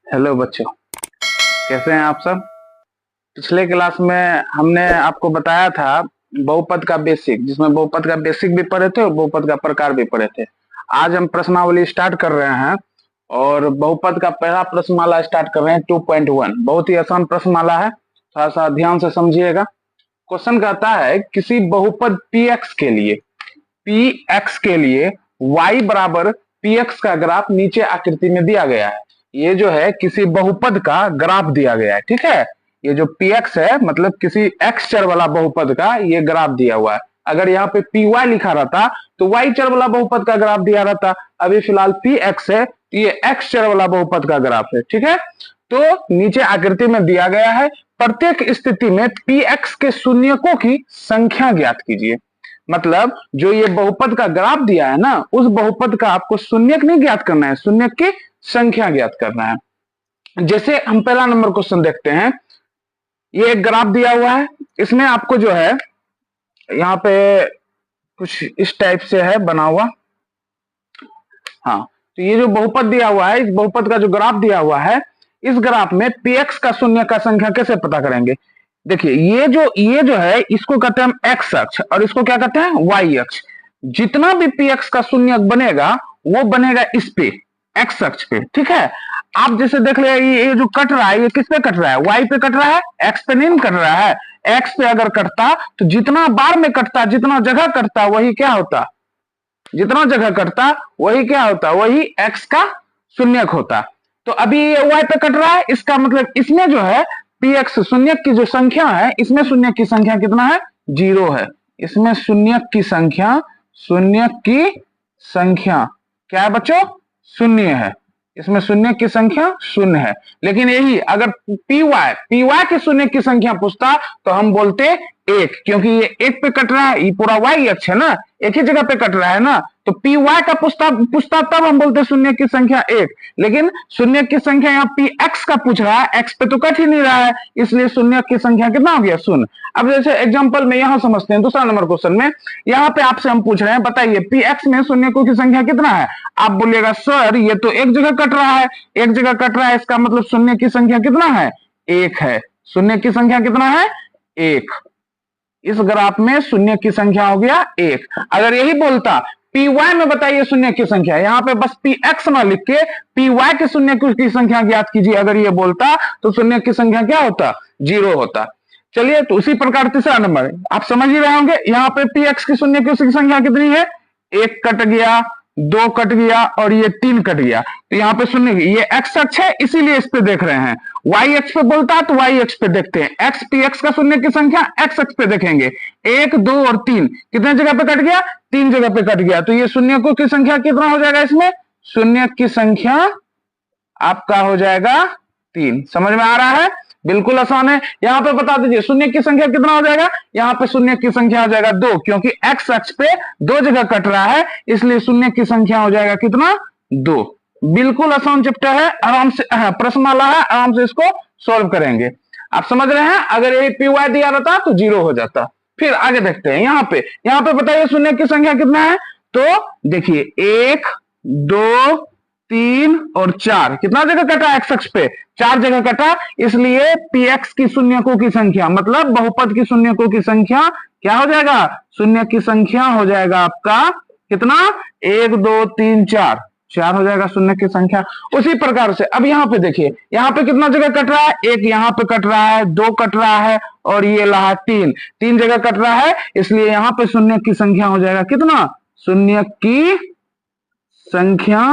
Hello बच्चों, कैसे हैं आप सब। पिछले क्लास में हमने आपको बताया था बहुपद का बेसिक, जिसमें बहुपद का बेसिक भी पढ़े थे और बहुपद का प्रकार भी पढ़े थे। आज हम प्रश्नावली स्टार्ट कर रहे हैं और बहुपद का पहला प्रश्नमाला स्टार्ट कर रहे हैं 2.1। बहुत ही आसान प्रश्नमाला है, थोड़ा सा ध्यान से समझिएगा। क्वेश्चन कहता है किसी बहुपद px के लिए y बराबर px का ग्राफ नीचे आकृति में दिया गया है। ये जो है किसी बहुपद का ग्राफ दिया गया है, ठीक है। ये जो px है मतलब किसी x चर वाला बहुपद का ये ग्राफ दिया हुआ है। अगर यहाँ पे py लिखा रहता तो y चर वाला बहुपद का ग्राफ दिया रहता। अभी फिलहाल px है तो ये x चर वाला बहुपद का ग्राफ है, ठीक है। तो नीचे आकृति में दिया गया है, प्रत्येक स्थिति में px के शून्यकों की संख्या ज्ञात कीजिए। मतलब जो ये बहुपद का ग्राफ दिया है ना, उस बहुपद का आपको शून्यक नहीं ज्ञात करना है, शून्यक की संख्या ज्ञात करना है। जैसे हम पहला नंबर क्वेश्चन देखते हैं। ये एक ग्राफ दिया हुआ है, इसमें आपको जो है यहाँ पे कुछ इस टाइप से है बना हुआ। हाँ, तो ये जो बहुपद दिया हुआ है, इस बहुपद का जो ग्राफ दिया हुआ है, इस ग्राफ में px का शून्य का संख्या कैसे पता करेंगे। देखिए ये जो है इसको कहते हैं हम x अक्ष और इसको क्या कहते हैं y अक्ष। जितना भी px का शून्य बनेगा वो बनेगा इस पे x अक्ष पे, ठीक है। आप जैसे देख ले ये जो कट रहा है ये किस पे कट रहा है, y पे कट रहा है, x पे नहीं कट रहा है। x पे अगर कटता तो जितना बार में कटता, जितना जगह कटता वही क्या होता, जितना जगह कटता वही क्या होता, वही x का शून्यक होता। तो अभी ये y पे कट रहा है, इसका मतलब इसमें जो है px शून्यक की जो संख्या है, इसमें शून्यक की संख्या कितना है, 0 है। इसमें शून्यक की संख्या क्या है बच्चों, शून्य है। इसमें शून्य की संख्या शून्य है। लेकिन यही अगर py के शून्य की संख्या पूछता तो हम बोलते 1, क्योंकि ये 1 पे कट रहा है, ये पूरा y अक्ष है ना, एक ही जगह पे कट रहा है ना। तो py का पूछता तब हम बोलते शून्य की संख्या 1। लेकिन शून्य की संख्या यहाँ px का पूछ रहा है, x पे तो कट ही नहीं रहा है, इसलिए शून्य की संख्या कितना हो गया, शून्य। अब जैसे एग्जांपल में यहां समझते हैं, दूसरा नंबर क्वेश्चन में यहाँ पे आपसे हम पूछ रहे हैं बताइए px में शून्यकों की संख्या कितना है। आप बोलिएगा सर ये तो एक जगह कट रहा है, एक जगह कट रहा है, इसका मतलब शून्य की संख्या कितना है, 1 है। शून्य की संख्या कितना है, 1। इस ग्राफ में शून्य की संख्या हो गया 1। अगर यही बोलता py में बताइए शून्य की संख्या, यहाँ पे बस px ना लिख के py के शून्य की संख्या ज्ञात कीजिए, अगर ये बोलता तो शून्य की संख्या क्या होता, 0 होता। चलिए तो उसी प्रकार तीसरा नंबर आप समझ ही रहे होंगे। यहाँ पे px की शून्य की संख्या कितनी है, 1 कट गया, 2 कट गया और ये 3 कट गया। तो यहाँ पे शून्य, ये x अक्ष है इसीलिए इस पे देख रहे हैं। y अक्ष पे बोलता है तो y अक्ष पे देखते हैं। x px का शून्य की संख्या x अक्ष पे देखेंगे। 1, 2 और 3 कितने जगह पे कट गया, 3 जगह पे कट गया। तो ये शून्यकों की संख्या कितना हो जाएगा, इसमें शून्य की संख्या आपका हो जाएगा 3। समझ में आ रहा है, बिल्कुल आसान है। यहाँ पे बता दीजिए शून्य की संख्या कितना हो जाएगा, यहाँ पे शून्य की संख्या हो जाएगा 2, क्योंकि x अक्ष पे 2 जगह कट रहा है, इसलिए शून्य की संख्या हो जाएगा कितना, 2। बिल्कुल आसान चैप्टर है, आराम से प्रश्नमाला है, आराम से इसको सॉल्व करेंगे। आप समझ रहे हैं, अगर ये py दिया रहता तो 0 हो जाता। फिर आगे देखते हैं। यहाँ पे बताइए शून्य की संख्या कितना है। तो देखिए 1, 2, 3 और 4 कितना जगह कटा, x अक्ष पे 4 जगह कटा, इसलिए px की शून्यकों की संख्या मतलब बहुपद की शून्यकों की संख्या क्या हो जाएगा, शून्य की संख्या हो जाएगा आपका कितना, 1, 2, 3, 4 हो जाएगा शून्य की संख्या। उसी प्रकार से अब यहाँ पे देखिए, यहाँ पे कितना जगह कट रहा है, 1 यहाँ पे कट रहा है, 2 कट रहा है और ये रहा 3 जगह कट रहा है, इसलिए यहाँ पे शून्य की संख्या हो जाएगा कितना, शून्य की संख्या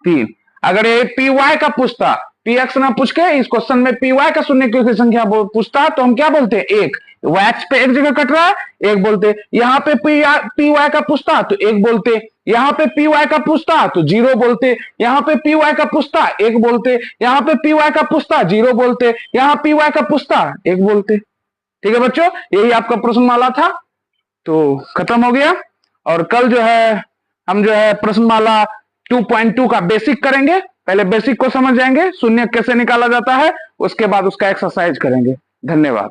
3। अगर ये py का पूछता, px ना पूछ के इस क्वेश्चन में py का शून्य की संख्या पूछता तो हम क्या बोलते हैं, 1। y पे एक जगह कट रहा है, 1 बोलते। यहाँ पे py का पूछता तो 1 बोलते, यहाँ पे py का पूछता तो 0 बोलते, यहाँ पे py का पूछता 1 बोलते, यहाँ पे py का पूछता 0 बोलते, यहाँ py का पूछता 1 बोलते। ठीक है बच्चों, यही आपका प्रश्नमाला था, तो खत्म हो गया। और कल जो है हम जो है प्रश्नमाला 2.2 का बेसिक करेंगे। पहले बेसिक को समझ जाएंगे, शून्य कैसे निकाला जाता है, उसके बाद उसका एक्सरसाइज करेंगे। धन्यवाद।